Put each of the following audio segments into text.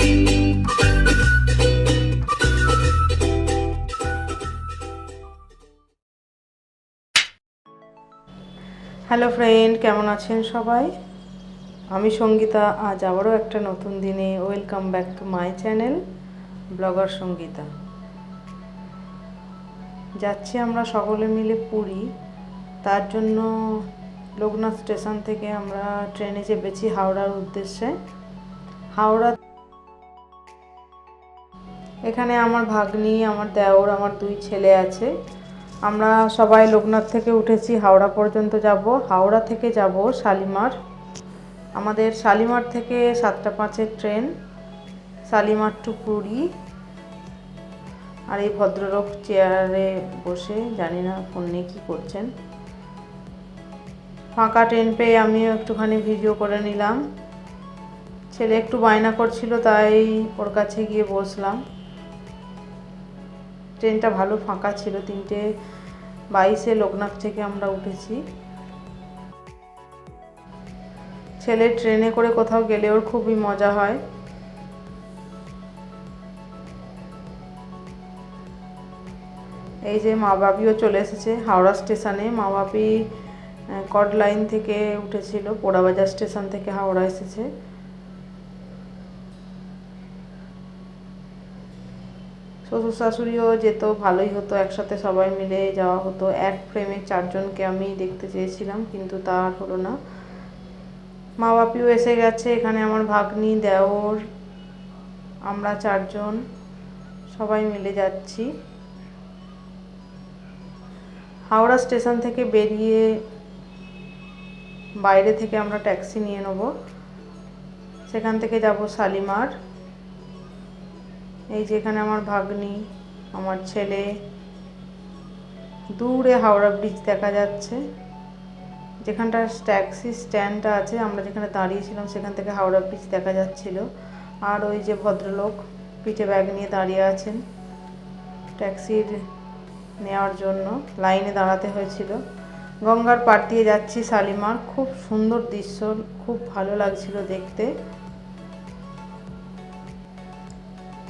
Hello friend, কেমন আছেন সবাই? আমি সঙ্গীতা। আজ আবারও একটা নতুন দিনে welcome back to my channel blogger Sangeeta. যাচ্ছি আমরা সকলে মিলে পুরী। তার জন্য লোকনাথ স্টেশন থেকে আমরা ট্রেনে চেপেছি হাওড়ার উদ্দেশ্যে। হাওড়া এখানে আমার ভাগ্নি, আমার দেওর, আমার 2 ছেলে আছে। আমরা সবাই লোকনাথ থেকে উঠেছি, হাওড়া পর্যন্ত যাব। হাওড়া থেকে যাব শালিমার। আমাদের শালিমার থেকে 7:05-এর ট্রেন, শালিমার টু পুরী। আর এই ভদ্রলোক চেয়ারে বসে, জানি না ফোন নিয়ে কী করছেন। ফাঁকা ট্রেন পেয়ে আমিও একটুখানি ভিডিও করে নিলাম। ছেলে একটু বায়না করছিল, তাই ওর কাছে গিয়ে বসলাম। ট্রেনটা ভালো ফাঁকা ছিল। 3:22-এ লোকনাথ থেকে আমরা উঠেছি। ছেলে ট্রেনে করে কোথাও গেলে ওর খুবই মজা হয়। এই যে মা বাপিও চলে এসেছে হাওড়া স্টেশনে। মা বাপি কড লাইন থেকে উঠেছিল, পোড়াবাজার স্টেশন থেকে হাওড়া এসেছে। শ্বশুর শাশুড়িও যেত, ভালোই হতো, একসাথে সবাই মিলে যাওয়া হতো। এক ফ্রেমে 4 জনকে আমি দেখতে চেয়েছিলাম, কিন্তু তা আর হলো না। মা বাপিও এসে গেছে। এখানে আমার ভাগ্নি, দেওর, আমরা 4 জন সবাই মিলে যাচ্ছি। হাওড়া স্টেশন থেকে বেরিয়ে বাইরে থেকে আমরা ট্যাক্সি নিয়ে নেব। সেখান থেকে যাব শালিমার। এই যে এখানে আমার ভাগ্নি, আমার ছেলে। দূরে হাওড়া ব্রিজ দেখা যাচ্ছে। যেখানটা ট্যাক্সি স্ট্যান্ডটা আছে, আমরা যেখানে দাঁড়িয়েছিলাম, সেখান থেকে হাওড়া ব্রিজ দেখা যাচ্ছিল। আর ওই যে ভদ্রলোক পিঠে ব্যাগ নিয়ে দাঁড়িয়ে আছেন, ট্যাক্সির নেওয়ার জন্য লাইনে দাঁড়াতে হয়েছিল। গঙ্গার পাড় দিয়ে যাচ্ছি শালিমার। খুব সুন্দর দৃশ্য, খুব ভালো লাগছিল দেখতে।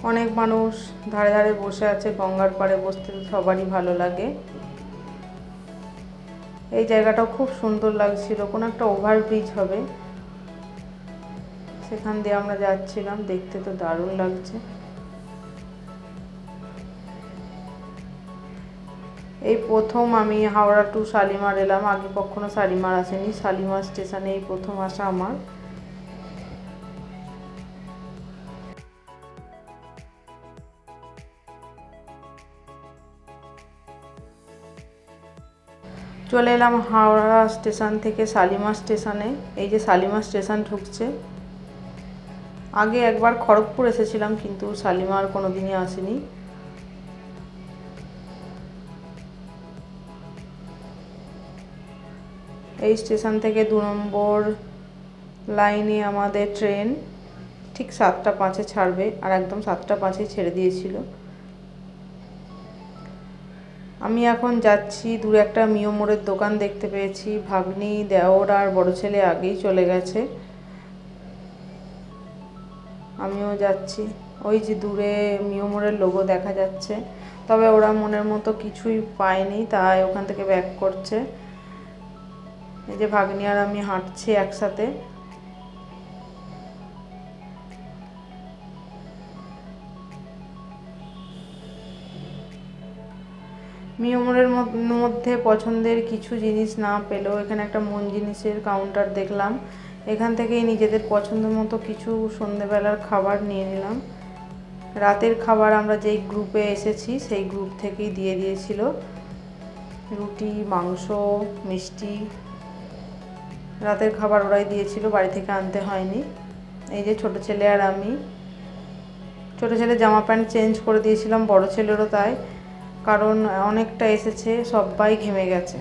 অনেক মানুষ ধারে ধারে বসে আছে। গঙ্গার পাড়ে বসতে সবারই ভালো লাগে। এই জায়গাটাও খুব সুন্দর লাগছিল। কোনো একটা ওভারব্রিজ হবে, সেখান দিয়ে আমরা যাচ্ছিলাম। দেখতে তো দারুণ লাগছে। এই প্রথম আমি হাওড়া টু শালিমার এলাম। আগে কখনো শালিমার আসেনি। শালিমার স্টেশনে এই প্রথম আসা আমার। চলে এলাম হাওড়া স্টেশন থেকে শালিমার স্টেশনে। এই যে শালিমার স্টেশন ঢুকছে। আগে একবার খড়গপুর এসেছিলাম, কিন্তু শালিমার কোনো দিনই আসিনি। এই স্টেশন থেকে 2 নম্বর লাইনে আমাদের ট্রেন ঠিক 7:05-এ ছাড়বে, আর একদম 7:05-এ ছেড়ে দিয়েছিল। আমি এখন যাচ্ছি। দূরে একটা মিও মোড়ের দোকান দেখতে পেয়েছি। ভাগ্নি, দেওর আর বড় ছেলে আগেই চলে গেছে। আমিও যাচ্ছি। ওই যে দূরে মিও মোড়ের লোগো দেখা যাচ্ছে, তবে ওরা মনের মতো কিছুই পায়নি, তাই ওখান থেকে ব্যাক করছে। এই যে ভাগ্নি আর আমি হাঁটছি একসাথে। মিও মোড়ের মধ্যে পছন্দের কিছু জিনিস না পেলেও এখানে একটা মন জিনিসের কাউন্টার দেখলাম। এখান থেকেই নিজেদের পছন্দ মতো কিছু সন্ধেবেলার খাবার নিয়ে নিলাম। রাতের খাবার আমরা যেই গ্রুপে এসেছি সেই গ্রুপ থেকেই দিয়ে দিয়েছিল। রুটি, মাংস, মিষ্টি, রাতের খাবার ওরাই দিয়েছিল, বাড়ি থেকে আনতে হয়নি। এই যে ছোট ছেলে আর আমি। ছোট ছেলে জামা প্যান্ট চেঞ্জ করে দিয়েছিলাম, বড় ছেলেরও তাই, কারণ অনেকটা এসেছে, সবাই ঘেমে গেছে।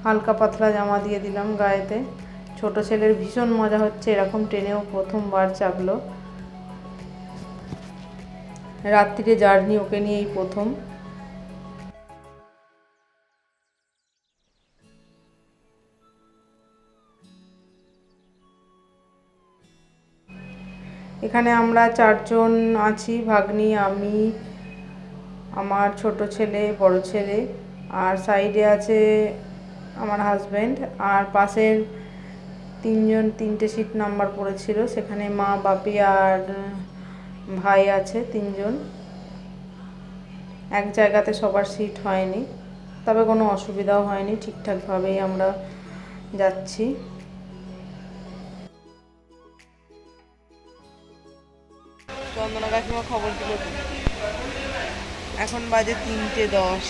হালকা পাতলা জামা দিয়ে দিলাম গায়েতে। ছোট ছেলের ভীষণ মজা হচ্ছে, এরকম ট্রেনেও প্রথমবার চাপলো। রাত্রিরে জার্নি ওকে নিয়েই প্রথম। এখানে আমরা 4 জন আছি, ভাগ্নি, আমি, আমার ছোট ছেলে, বড় ছেলে, আর সাইডে আছে আমার হাজব্যান্ড, আর পাশের 3টে সিট নাম্বার পড়েছিল, সেখানে মা, বাপি আর ভাই আছে 3জন। এক জায়গাতে সবার সিট হয়নি, তবে কোনো অসুবিধাও হয়নি, ঠিকঠাকভাবেই আমরা যাচ্ছি। চন্দনা কাকিমা খবর দিল, এখন বাজে 3:10।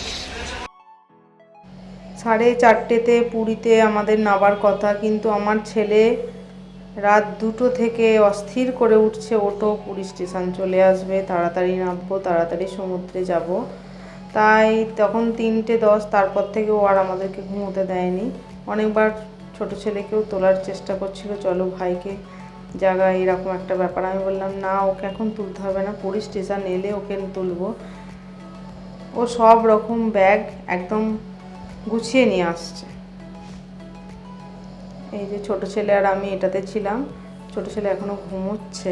4:30তে পুরীতে আমাদের নামার কথা, কিন্তু আমার ছেলে রাত 2টো থেকে অস্থির করে উঠছে, ওটো পুরী স্টেশন চলে আসবে, তাড়াতাড়ি নামবো, তাড়াতাড়ি সমুদ্রে যাব। তাই তখন 3:10, তারপর থেকে ও আর আমাদেরকে ঘুমোতে দেয়নি। অনেকবার ছোট ছেলেকেও তোলার চেষ্টা করছিল, চলো ভাইকে জায়গায়, এরকম একটা ব্যাপার। আমি বললাম না, ওকে এখন তুলতে হবে না, পুরী স্টেশন এলে ওকে তুলবো। ও সব রকম ব্যাগ একদম গুছিয়ে নিয়ে আসছে। এই যে ছোট ছেলে আর আমি এটাতে ছিলাম, ছোট ছেলে এখনো ঘুমোচ্ছে।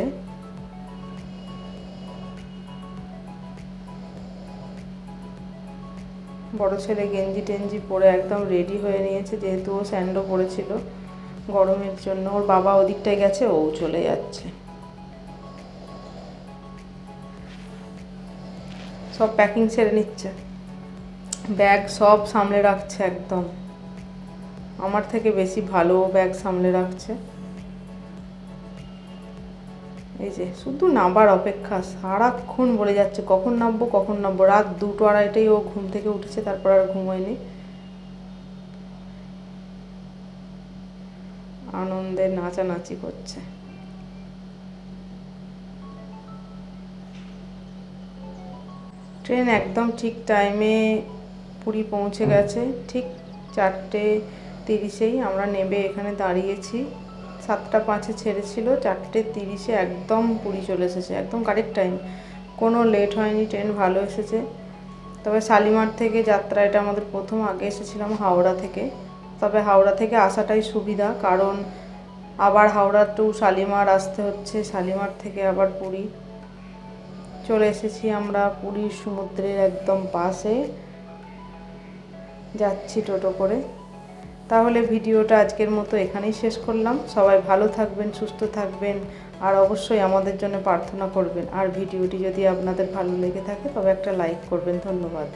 বড় ছেলে গেঞ্জি টেঞ্জি পরে একদম রেডি হয়ে নিয়েছে, যেহেতু ও স্যান্ডো পরেছিল গরমের জন্য। ওর বাবা ওদিকটায় গেছে, ও চলে যাচ্ছে। সব প্যাকিং সেরে নিচ্ছে, ব্যাগ সব সামলে রাখছে একদম। আমার থেকে বেশি ভালো ব্যাগ সামলে রাখছে। এই যে শুধু নামবার অপেক্ষা, সারাক্ষণ বলে যাচ্ছে কখন নামবো কখন নামবো। রাত 2টো 2:30টায় ও ঘুম থেকে উঠেছে, তারপর আর ঘুমোয়নি। আনন্দে নাচানাচি করছে। ট্রেন একদম ঠিক টাইমে পুরী পৌঁছে গেছে, ঠিক 4:30-এই আমরা নেবে এখানে দাঁড়িয়েছি। 7:05-এ ছেড়েছিল, 4:30-এ একদম পুরী চলে এসেছে, একদম কারেক্ট টাইম, কোনো লেট হয়নি, ট্রেন ভালো এসেছে। তবে শালিমার থেকে যাত্রা, এটা আমাদের প্রথম। আগে এসেছিলাম হাওড়া থেকে, তবে হাওড়া থেকে আসাটাই সুবিধা, কারণ আবার হাওড়া টু শালিমার আসতে হচ্ছে, শালিমার থেকে আবার পুরী। চলে এসেছি আমরা পুরীর সমুদ্রের একদম পাশে, যাচ্ছি টোটো করে। তাহলে ভিডিওটা আজকের মতো এখানেই শেষ করলাম। সবাই ভালো থাকবেন, সুস্থ থাকবেন, আর অবশ্যই আমাদের জন্য প্রার্থনা করবেন। আর ভিডিওটি যদি আপনাদের ভালো লেগে থাকে তবে একটা লাইক করবেন। ধন্যবাদ।